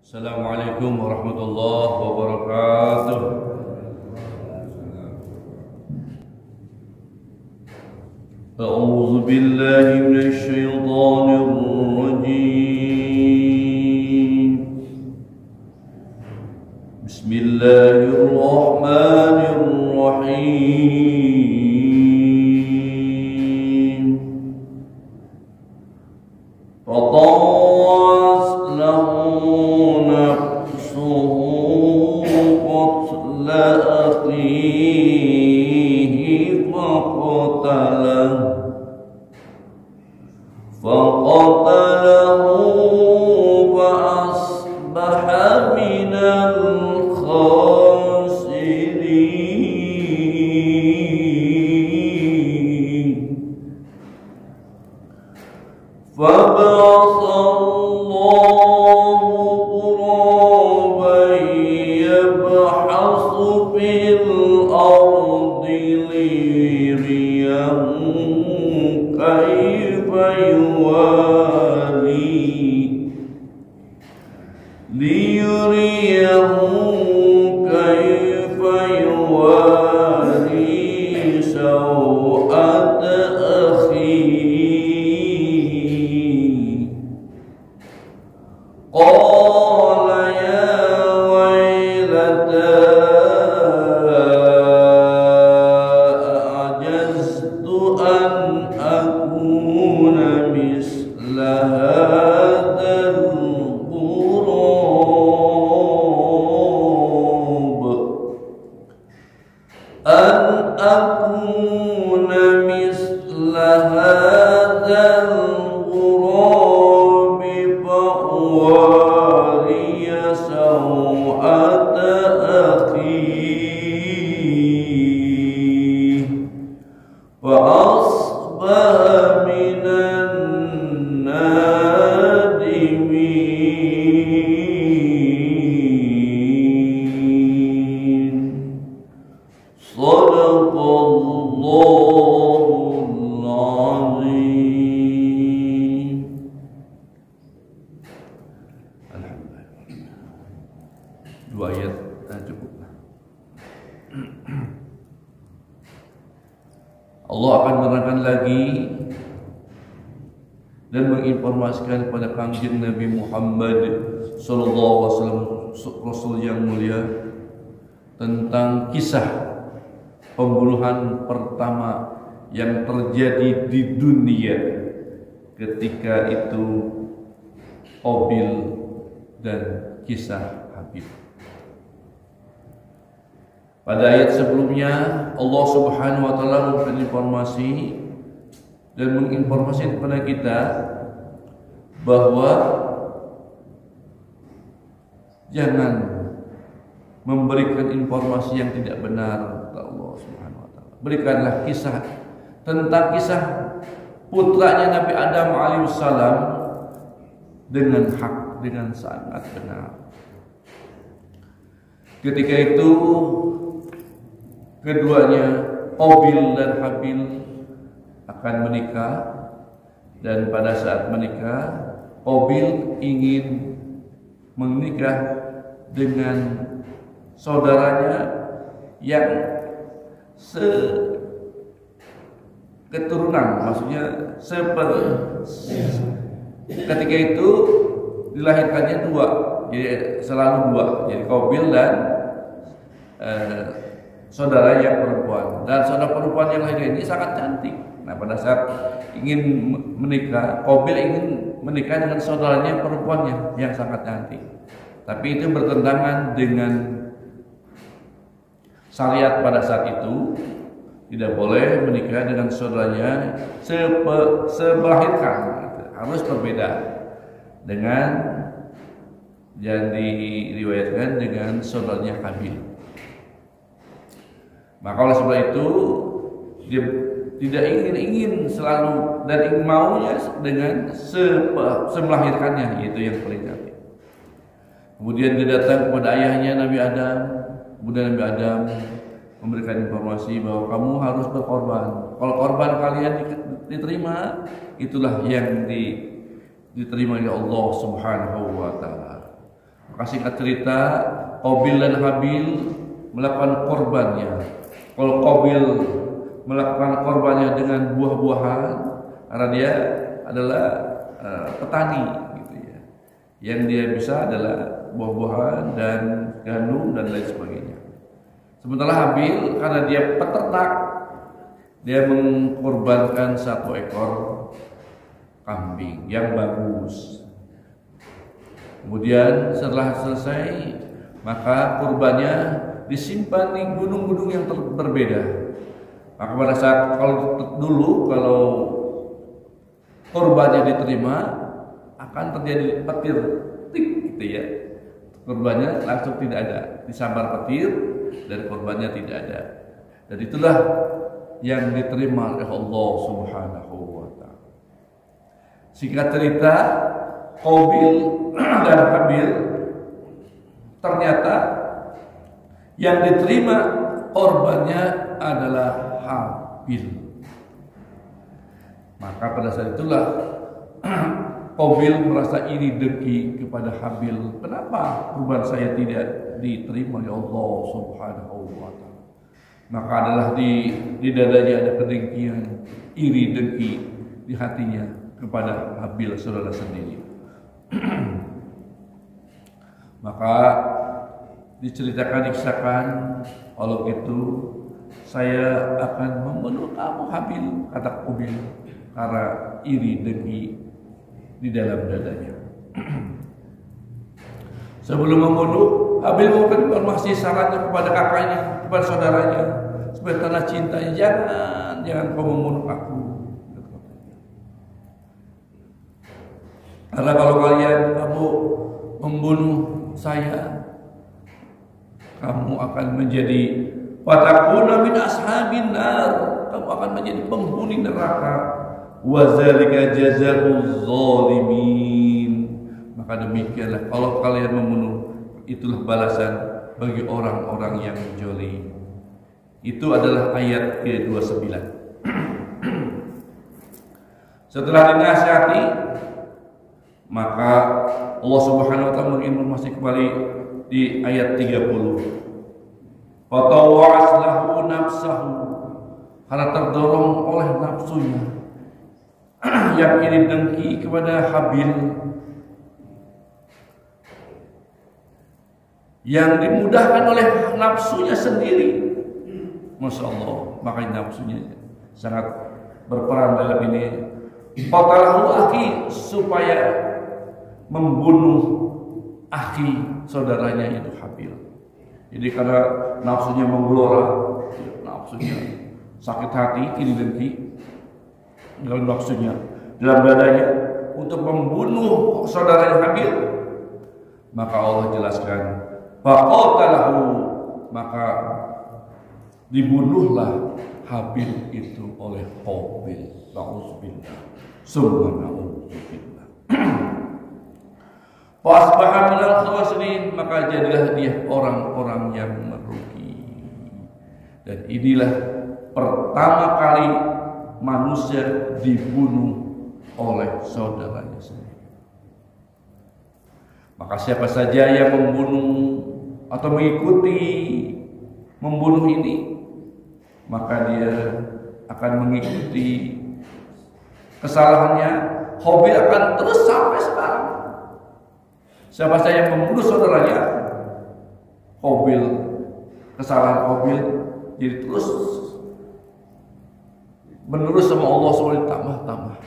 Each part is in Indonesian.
Assalamualaikum warahmatullahi wabarakatuh. A'udzu billahi minasy syaithanir rajim. Bismillahirrahmanirrahim. Fatawas lahu nafsuhu qatla akhihi faqatalahu fa'asbaha minal khasirin. فبعث الله غرابا يبحث في الأرض ليريه كيف يواري سوءة أخيه. قال يا ويلتى أعجزت أن أكون مثل هذا الغراب فأواري سوءة أخيه فأصبح من النادمين. صدق Allahul Azim. Alhamdulillah. Dua ayat cukup. Allah akan menerangkan lagi dan menginformasikan kepada Kanjeng Nabi Muhammad sallallahu alaihi wasallam, Rasul yang mulia, tentang kisah pembunuhan pertama yang terjadi di dunia ketika itu Qabil dan kisah Habil. Pada ayat sebelumnya Allah Subhanahu wa taala memberikan informasi dan menginformasikan kepada kita bahwa jangan memberikan informasi yang tidak benar. Allah Subhanahu wa taala berikanlah kisah tentang kisah putranya Nabi Adam alaihissalam dengan hak, dengan sangat benar. Ketika itu keduanya Qabil dan Habil akan menikah, dan pada saat menikah Qabil ingin menikah dengan saudaranya yang keturunan, maksudnya ketika itu dilahirkannya dua, jadi selalu dua, jadi Qabil dan saudara yang perempuan, dan saudara perempuan yang lahir ini sangat cantik. Nah, pada saat ingin menikah, Qabil ingin menikah dengan saudaranya perempuannya yang sangat cantik, tapi itu bertentangan dengan syariat pada saat itu. Tidak boleh menikah dengan saudaranya sebelahirkan, harus berbeda dengan yang diriwayatkan dengan saudaranya Habil. Maka oleh sebab itu dia tidak ingin selalu dan ingin maunya dengan semelahirkannya, yaitu yang paling cantik. Kemudian dia datang kepada ayahnya Nabi Adam. Kemudian Nabi Adam memberikan informasi bahwa kamu harus berkorban. Kalau korban kalian diterima, itulah yang diterima oleh Allah Subhanahu wa taala. Maka singkat cerita, Qabil dan Habil melakukan korbannya. Kalau Qabil melakukan korbannya dengan buah-buahan, karena dia adalah petani gitu ya. Yang dia bisa adalah buah-buahan dan gandum dan lain sebagainya. Sementara Habil karena dia peternak, dia mengkorbankan 1 ekor kambing yang bagus. Kemudian setelah selesai, maka kurbannya disimpan di gunung-gunung yang berbeda. Maka pada saat kalau kurbannya diterima, akan terjadi petir tik gitu ya. Kurbannya langsung tidak ada, disambar petir dan kurbannya tidak ada. Dan itulah yang diterima oleh Allah Subhanahu wa taala. Singkat cerita, Qabil dan Habil ternyata yang diterima korbannya adalah Habil. Maka pada saat itulah Qabil merasa iri dengki kepada Habil. Kenapa kurban saya tidak diterima oleh Allah Subhanahu wa taala? Maka adalah di dadanya ada kedengkian, iri dengki di hatinya kepada Habil saudara sendiri. Maka disahkan, kalau gitu saya akan membunuh kamu Habil, kata Qabil, karena iri dengki di dalam dadanya. Sebelum membunuh, Habil memberikan informasi sarannya kepada kakaknya, kepada saudaranya, supaya tanda cintanya, jangan kau membunuh aku. Karena kalau kamu membunuh saya, kamu akan menjadi fatakuna min ashabin nar, kamu akan menjadi penghuni neraka. Wa dzalika jazaa'uz zalimin. Maka demikianlah kalau kalian membunuh, itulah balasan bagi orang-orang yang zalim. Itu adalah ayat ke-29. Setelah dinasihati, maka Allah Subhanahu wa taala menginformasi kembali di ayat 30. Fatawa'as lahu nafsahu, karena terdorong oleh nafsunya yang iri dengki kepada Habil, yang dimudahkan oleh nafsunya sendiri. Masya Allah, makanya nafsunya sangat berperan dalam ini. Qatalahu akhi, supaya membunuh akhi saudaranya itu Habil. Jadi karena nafsunya menggelora, nafsunya sakit hati, iri dengki dalam nafsunya, dalam dadanya untuk membunuh saudaranya Habil, maka Allah jelaskan, faqatalahu, maka dibunuhlah Habil itu oleh Qabil. Na'udzubillah, summa na'udzubillah. Fasbaha minal khasirin, maka jadilah dia orang-orang yang merugi. Dan inilah pertama kali manusia dibunuh oleh saudaranya sendiri. Maka siapa saja yang membunuh atau mengikuti membunuh ini, maka dia akan mengikuti kesalahannya. Qabil akan terus sampai sekarang. Siapa saja yang membunuh saudaranya, Qabil, kesalahan Qabil jadi terus menerus sama Allah SWT, tambah.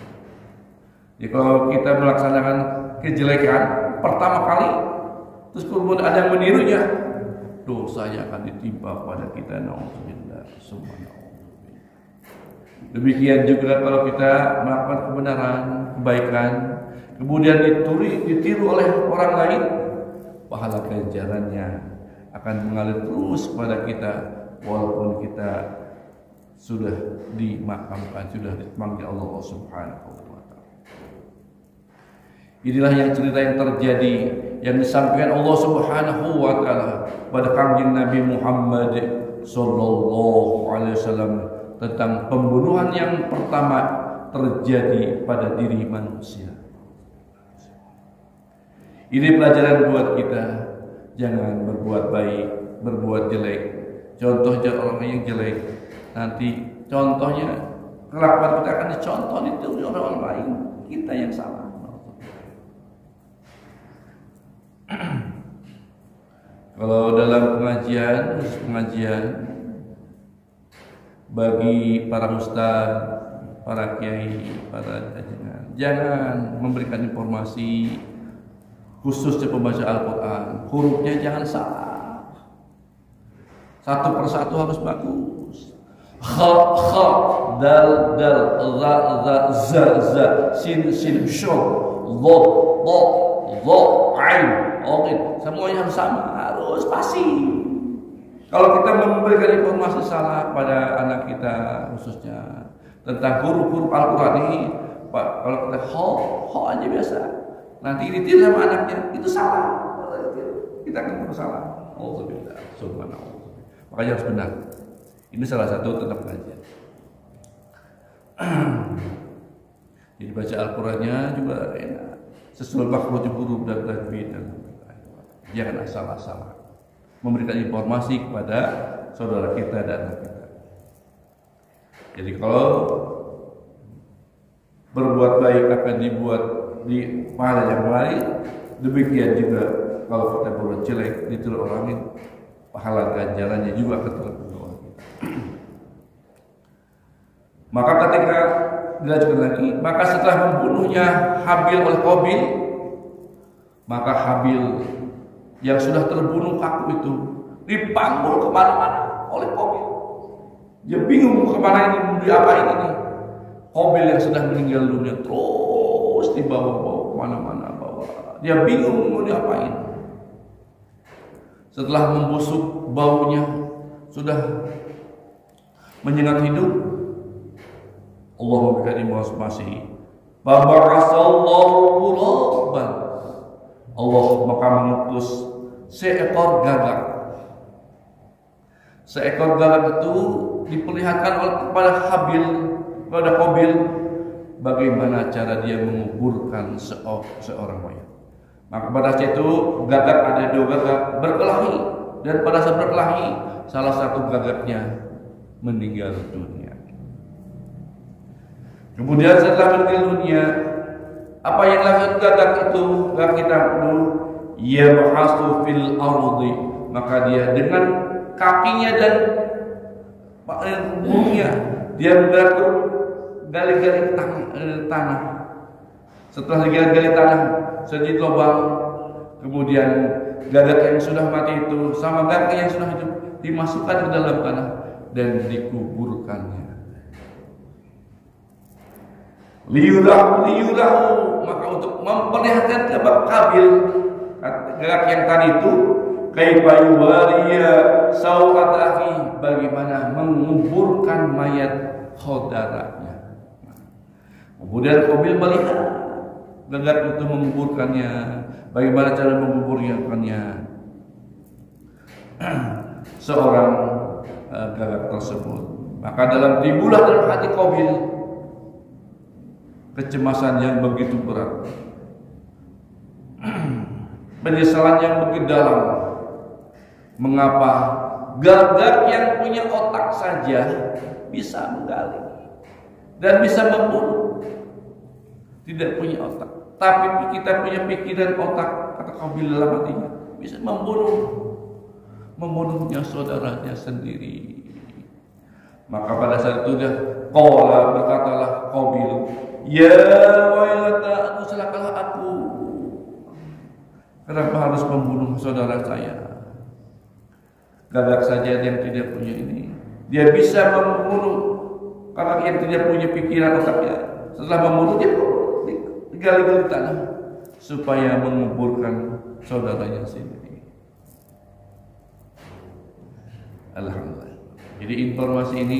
Jadi kalau kita melaksanakan kejelekan pertama kali, terus kemudian ada yang menirunya, dosanya akan ditimpa pada kita. Na'udzubillah, summa na'udzubillah. Demikian juga kalau kita melakukan kebenaran, kebaikan, kemudian ditiru oleh orang lain, pahala ganjarannya akan mengalir terus kepada kita walaupun kita sudah dimakamkan, sudah dipanggil Allah Subhanahu wa taala. Inilah yang cerita yang terjadi yang disampaikan Allah Subhanahu wa taala pada kanjeng Nabi Muhammad sallallahu alaihi wasallam tentang pembunuhan yang pertama terjadi pada diri manusia. Ini pelajaran buat kita, jangan berbuat baik, berbuat jelek. Contohnya orang yang jelek, nanti contohnya kelakuan kita akan dicontoh itu orang lain, kita yang salah. Kalau dalam pengajian bagi para ustaz, para kiai, para jangan memberikan informasi khususnya pembaca Al-Quran, hurufnya jangan salah, satu persatu harus bagus. Kha, dal, za, sin, shod, lo, ain, semuanya sama, harus pasti. Kalau kita memberikan informasi salah pada anak kita khususnya tentang huruf-huruf Al-Quran ini, Pak, kalau kita ho aja biasa, nanti ditiru sama anaknya, itu salah, kita akan bersalah. Alhamdulillah, subhanallah. Makanya harus benar. Ini salah satu tentang pengajian. Jadi baca Al-Qurannya juga enak, sesuai makhraj huruf dan tajwid dan jangan asal-asalan memberikan informasi kepada saudara kita dan anak kita. Jadi kalau berbuat baik akan dibuat di pahala yang lain, demikian juga kalau kita berbuat jelek ditiru orang lain, pahala ganjarannya juga akan terpenuhi. Maka ketika dilanjutkan lagi, maka setelah membunuhnya Habil oleh Qabil, maka Habil yang sudah terbunuh kaku itu dipanggul kemana-mana oleh Qabil. Dia bingung kemana ini, mau diapain ini. Qabil yang sudah meninggal dunia terus dibawa-bawa kemana-mana bawa. Dia bingung mau diapain. Setelah membusuk baunya, sudah menyengat hidup, Allah memberikan informasi, Babarasallahu ghuraban. Allah maka mengutus seekor gagak. Seekor gagak itu diperlihatkan kepada Qabil bagaimana cara dia menguburkan seorang mayat. Maka pada saat itu gagak, ada dua gagak berkelahi, dan pada saat berkelahi salah satu gagaknya meninggal dunia. Kemudian setelah meninggal dunia, apa yang lakukan gagak itu? Gagak kita dulu, ya bahasu fil ardi, maka dia dengan kakinya dan bulunya dia gali-gali tanah. Setelah digali-gali tanah sedikit lubang, kemudian gagak yang sudah mati itu sama gagak yang sudah hidup dimasukkan ke dalam tanah dan dikuburkannya. Liyulahu, maka untuk memperlihatkan kepada Qabil gagak yang tadi itu, kaifa yuwariya sawat akhi, bagaimana menguburkan mayat saudaranya. Kemudian Qabil melihat gagak itu menguburkannya, bagaimana cara menguburkannya. Seorang gagak tersebut, maka timbullah dalam hati Qabil kecemasan yang begitu berat, penyesalan yang begitu dalam. Mengapa gagak yang punya otak saja bisa menggali dan bisa membunuh, tidak punya otak, tapi kita punya pikiran otak, kata Qabil dalam hatinya, bisa membunuhnya saudaranya sendiri. Maka pada saat itu dia berkatalah Qabil, ya wailata, aku celakalah aku, kenapa harus membunuh saudara saya? Gagak saja yang tidak punya ini, dia bisa membunuh kakak yang tidak punya pikiran otaknya. Setelah membunuh dia digali-gali tanah supaya menguburkan saudaranya sendiri. Alhamdulillah. Jadi informasi ini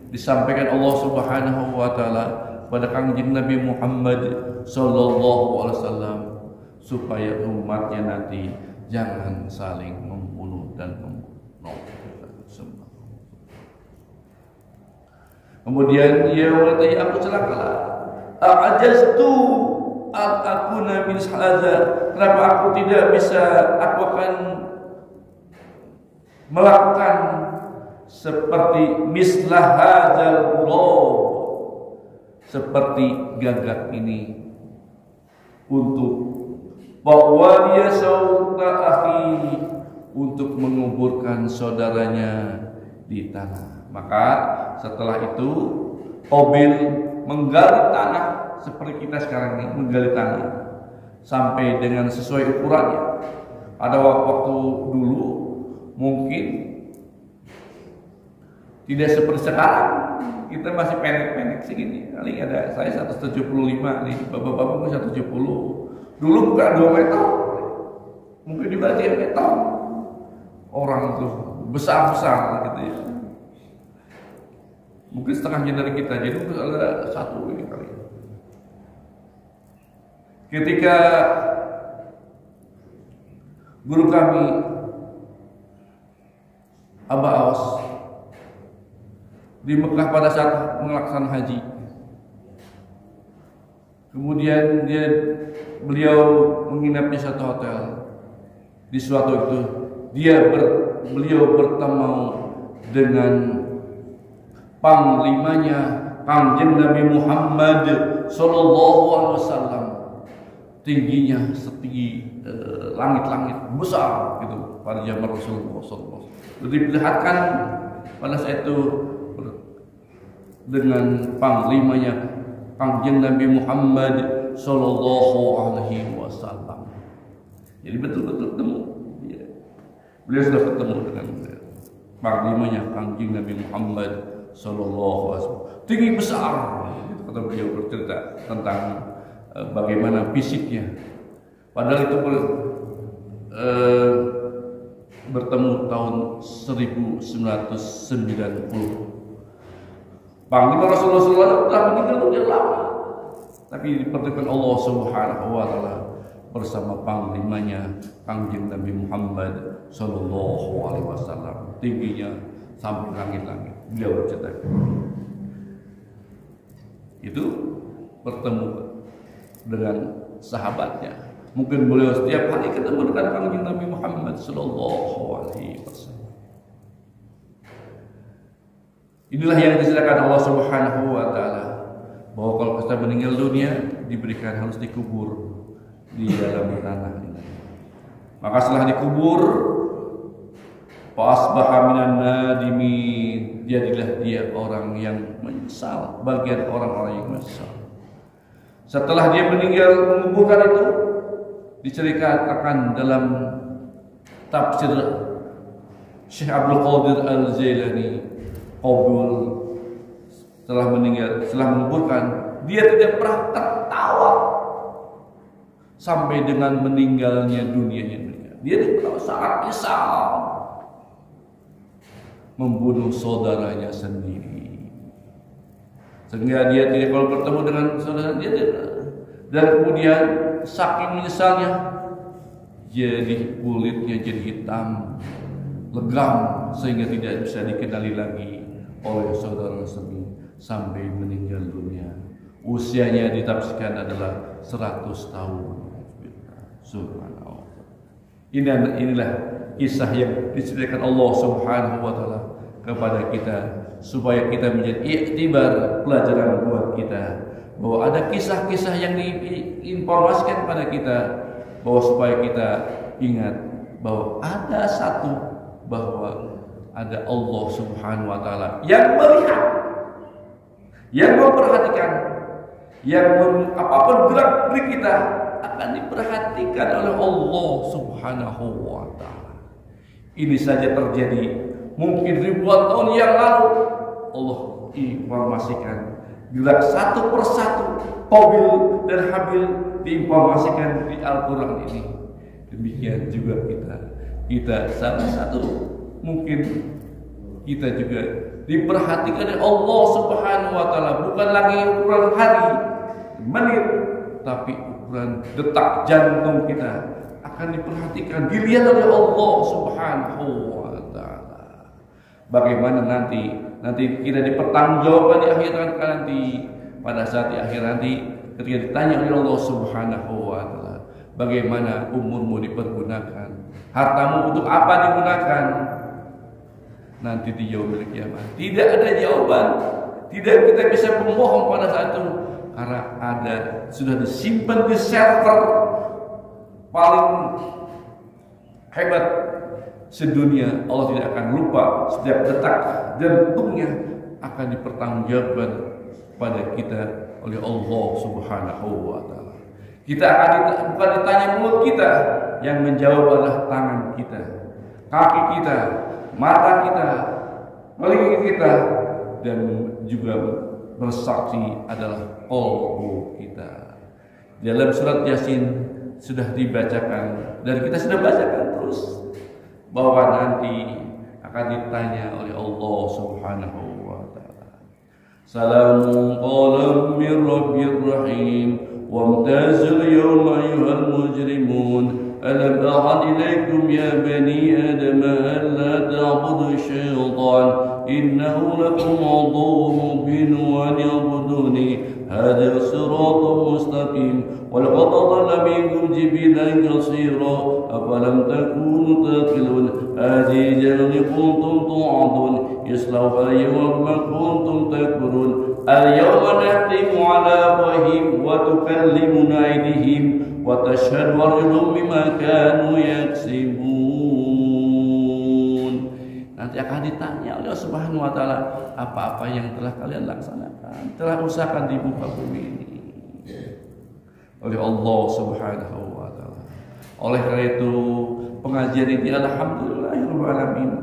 disampaikan Allah Subhanahu wa taala pada Kanjeng Nabi Muhammad sallallahu alaihi wasallam supaya umatnya nanti jangan saling membunuh dan membunuh. Kemudian dia berkata, aku celakalah, a'ajaztu akuna min hadza, kenapa aku tidak bisa, aku akan melakukan seperti mislah hadzal ghurab, seperti gagak ini, untuk bahwa dia sauta akhi, untuk menguburkan saudaranya di tanah. Maka setelah itu Qabil menggali tanah seperti kita sekarang ini, menggali tanah sampai dengan sesuai ukurannya. Pada waktu dulu mungkin tidak seperti sekarang, kita masih pendek-pendek segini. Kali ada saya 175 nih, bapak-bapak 170. Dulu bukan 2 meter, mungkin juga 3 meter. Orang tuh besar-besar gitu ya. Mungkin setengahnya dari kita, jadi ada satu ini kali. Ketika guru kami Aba Awas di Mekah pada saat melaksanakan haji, kemudian beliau menginap di satu hotel. Di suatu itu beliau bertemu dengan panglimanya Kanjeng Nabi Muhammad sallallahu alaihi wasallam, tingginya setinggi langit-langit besar gitu pada zaman Rasulullah sallallahu alaihi wasallam. Diperlihatkan pada saat itu dengan panglimanya Kanjeng Nabi Muhammad sallallahu alaihi wasallam. Jadi betul-betul ketemu. Beliau sudah ketemu dengan panglimanya Kanjeng Nabi Muhammad sallallahu alaihi wasallam. Tinggi besar, kata beliau bercerita tentang bagaimana fisiknya. Padahal itu bertemu tahun 1990. Panglima Rasulullah SAW telah meninggal sudah lama, tapi dipertemukan Allah Subhanahu wa taala bersama panglimanya Kanjeng Nabi Muhammad sallallahu alaihi wasallam, tingginya sampai langit-langit. Beliau bercerita itu bertemu dengan sahabatnya. Mungkin beliau setiap hari ketemu dengan Kanjeng Nabi Muhammad sallallahu alaihi wasallam. Inilah yang disediakan Allah Subhanahu wa taala, bahwa kalau kita meninggal dunia diberikan harus dikubur di dalam tanah ini. Maka setelah dikubur, fa asbaha minan nadimin, jadilah dia orang yang menyesal, bagian orang-orang yang menyesal. Setelah dia meninggal menguburkan itu, diceritakan dalam tafsir Syekh Abdul Qadir Al-Jailani, Qabil setelah meninggal, setelah menguburkan, dia tidak pernah tertawa sampai dengan meninggalnya dunianya. Dia sangat kesal, membunuh saudaranya sendiri, sehingga dia tidak kalau bertemu dengan saudara dia tidak. Dan kemudian saking menyesalnya, jadi kulitnya jadi hitam, legam, sehingga tidak bisa dikenali lagi oleh saudara tersebut sampai meninggal dunia. Usianya ditafsirkan adalah 100 tahun. Subhanallah. Inilah kisah yang diceritakan Allah Subhanahu wa taala kepada kita, supaya kita menjadi iktibar, pelajaran buat kita, bahwa ada kisah-kisah yang diinformasikan kepada kita, bahwa supaya kita ingat bahwa ada satu, bahwa ada Allah Subhanahu wa taala yang melihat, yang memperhatikan, yang apapun gerak-gerik kita akan diperhatikan oleh Allah Subhanahu wa taala. Ini saja terjadi mungkin ribuan tahun yang lalu. Allah informasikan gerak satu persatu, Qabil dan Habil diinformasikan di Al-Qur'an ini. Demikian juga kita salah satu, mungkin kita juga diperhatikan oleh Allah Subhanahu wa taala, bukan lagi ukuran hari, menit, tapi ukuran detak jantung kita akan diperhatikan, dilihat oleh Allah Subhanahu wa taala. Bagaimana nanti kita dipertanggungjawabkan di akhirat nanti, pada saat di akhir nanti ketika ditanya oleh Allah Subhanahu wa taala, bagaimana umurmu dipergunakan? Hartamu untuk apa digunakan? Nanti di yaumil kiamat tidak ada jawaban. Tidak kita bisa membohong pada saat itu karena sudah disimpan di server paling hebat sedunia. Allah tidak akan lupa, setiap detak jantungnya akan dipertanggungjawabkan pada kita oleh Allah Subhanahu wa taala. Kita akan bukan ditanya mulut kita, yang menjawab adalah tangan kita, kaki kita, mata kita, telinga kita, dan juga bersaksi adalah qalbu kita. Dalam surat Yasin sudah dibacakan dan kita sudah bacakan terus bahwa nanti akan ditanya oleh Allah Subhanahu wa taala. Salamun qawlan min rabbir rahim wamtazul yawma ayyuhal mujrimun alam a'had ilaykum ya bani adam alla ta'budu syaitan innahu lakum aduwwun mubin wa liya'buduni hadha siratun mustaqim ولقد ضل منكم جبلا كثيرا أفلم تكونوا تعقلون هذه جنة كنتم توعدون يصلوها يوم ما كنتم تكفرون اليوم نختم على أفواههم وتكلمنا أيديهم وتشهد أرجلهم بما كانوا يكسبون. Nanti akan ditanya oleh Allah Subhanahu wa taala apa-apa yang telah kalian laksanakan, telah usahakan di muka bumi ini oleh Allah Subhanahu wa taala. Oleh karena itu pengajian ini alhamdulillahirabbil alamin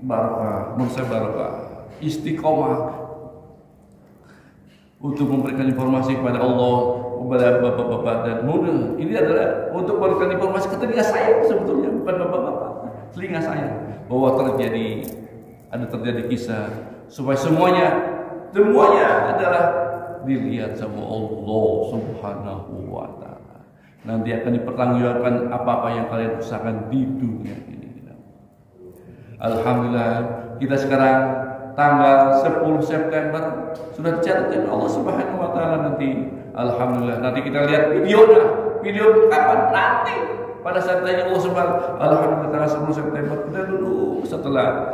barakah, barakah, istiqomah untuk memberikan informasi kepada Allah, kepada bapak-bapak dan muda. Ini adalah untuk memberikan informasi ke telinga saya sebetulnya, bukan bapak-bapak, telinga saya, bahwa ada terjadi kisah supaya semuanya adalah dilihat sama Allah Subhanahu wa taala. Nanti akan dipertanggungjawabkan apa-apa yang kalian usahakan di dunia ini. Alhamdulillah kita sekarang tanggal 10 September sudah dicatat oleh Allah Subhanahu wa taala nanti. Alhamdulillah nanti kita lihat video kapan nanti pada saat tanya Allah Subhanahu. Alhamdulillah tanggal 10 September kita dulu setelah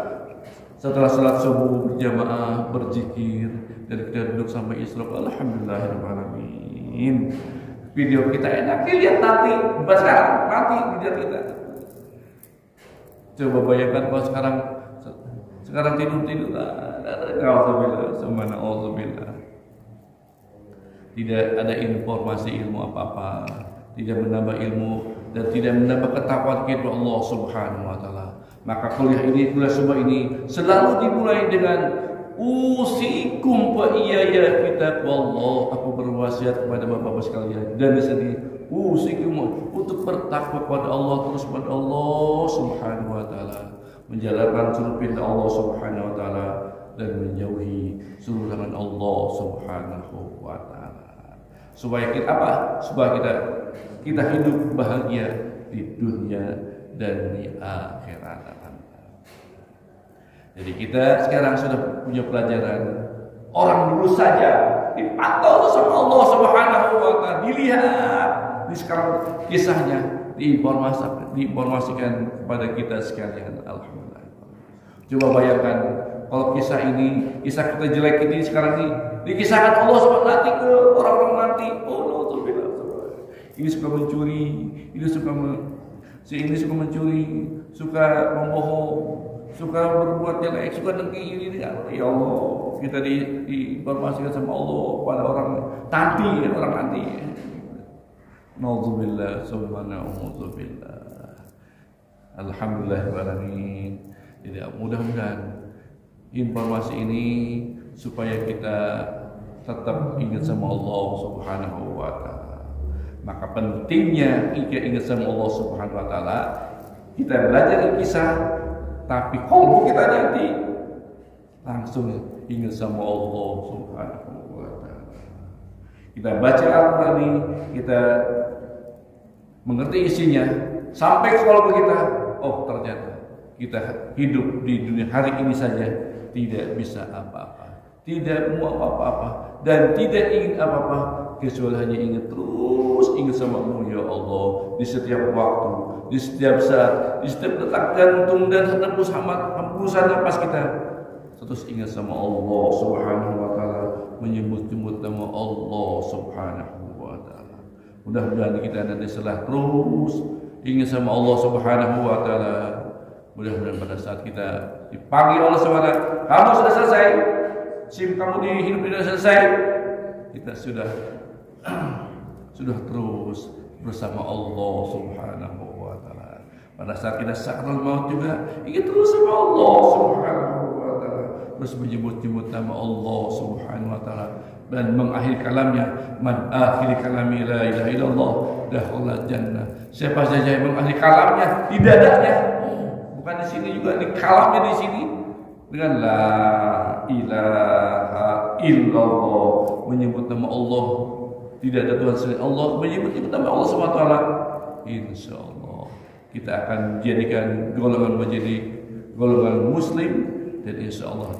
salat subuh berjamaah berzikir dan kita duduk sampai Isra. Alhamdulillahirabbil alamin. Video kita enak dilihat nanti, bukan sekarang, nanti dilihat kita. Coba bayangkan kalau sekarang tidur. Alhamdulillah, subhanallah. Tidak ada informasi ilmu apa-apa, tidak menambah ilmu dan tidak menambah ketakwaan kepada Allah Subhanahu wa taala. Maka kuliah subuh ini selalu dimulai dengan usikum fa iyaya bitaqwallah. Aku berwasiat kepada bapak-bapak sekalian dan di sini usikum untuk bertakwa kepada Allah, terus kepada Allah Subhanahu wa taala, menjalankan seluruh perintah Allah Subhanahu wa taala dan menjauhi seluruh larangan Allah Subhanahu wa taala. Supaya kita hidup bahagia di dunia dan di akhirat. Jadi kita sekarang sudah punya pelajaran. Orang dulu saja dipantau sama Allah Subhanahu wa taala, dilihat. Ini sekarang kisahnya diinformasikan kepada kita sekalian. Alhamdulillah. Coba bayangkan kalau kisah kita jelek ini sekarang ini dikisahkan Allah Subhanahu nanti ke orang-orang nanti. Oh, ini suka mencuri, ini suka mencuri, suka membohong, suka berbuat jelek, suka dengki ini. Ya Allah, kita diinformasikan sama Allah pada orang nanti. Nauzubillah, subhanallah. Alhamdulillahirrahmanirrahim. Jadi mudah-mudahan informasi ini supaya kita tetap ingat sama Allah Subhanahu wa taala. Maka pentingnya ingat sama Allah Subhanahu wa taala, kita belajar kisah, tapi kalau kita nanti langsung ingat sama Allah Subhanahu wa taala. Kita baca Al-Qur'an ini, kita mengerti isinya, sampai ke kolbu kita, oh ternyata kita hidup di dunia hari ini saja tidak bisa apa-apa. tidak mau apa-apa dan tidak ingin apa-apa kecuali hanya ingat terus ingat sama-Mu ya Allah di setiap waktu, di setiap saat, di setiap detak jantung dan hembusan napas kita. Terus ingat sama Allah Subhanahu wa taala, menyebut-nyebut nama Allah Subhanahu wa taala. Mudah-mudahan kita nanti setelah terus ingat sama Allah Subhanahu wa taala. Mudah-mudahan pada saat kita dipanggil Allah Subhanahu wa taala, kamu sudah selesai, SIM kamu di hidup ini sudah selesai, kita sudah terus bersama Allah Subhanahu wa taala. Pada saat kita sakaratul maut juga ingat terus sama Allah Subhanahu wa taala, terus menyebut-nyebut nama Allah Subhanahu wa taala dan mengakhiri kalamnya, man akhiri kalami la ilaha illallah dakhala jannah. Siapa saja yang mengakhiri kalamnya di dadanya, bukan di sini juga, di kalamnya di sini dengan la ilaha illallah, menyebut nama Allah, tidak ada Tuhan selain Allah, menyebut nama Allah Subhanahu wa taala, insyaallah kita akan jadikan golongan menjadi golongan muslim dan insyaallah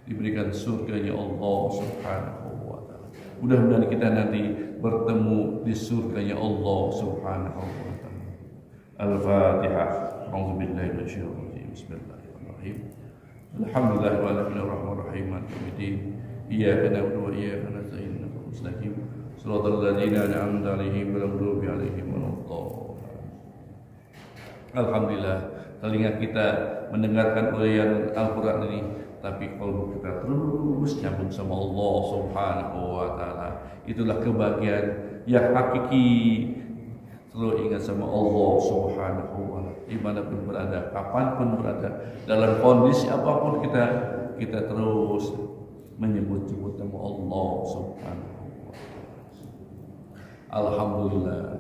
diberikan surganya Allah Subhanahu wa taala. Mudah-mudahan kita nanti bertemu di surganya Allah Subhanahu wa taala. Al-Fatihah. A'udzubillahi minasyaitonir rajim. Bismillahirrahmanirrahim. Alhamdulillahirrahmanirrahim. Maliki yaumiddin. Iyyaka na'budu wa iyyaka nasta'in. Ihdinas mustaqim. Shiratal ladzina an'amta 'alaihim ghairil maghdubi 'alaihim waladdallin. Alhamdulillah, telinga kita mendengarkan uraian Al-Quran ini, tapi kalau kita terus nyambung sama Allah Subhanahu wa taala, itulah kebahagiaan yang hakiki. Selalu ingat sama Allah Subhanahu wa taala, dimanapun berada, kapanpun berada, dalam kondisi apapun kita terus menyebut-nyebut nama Allah Subhanahu wa taala. Alhamdulillah.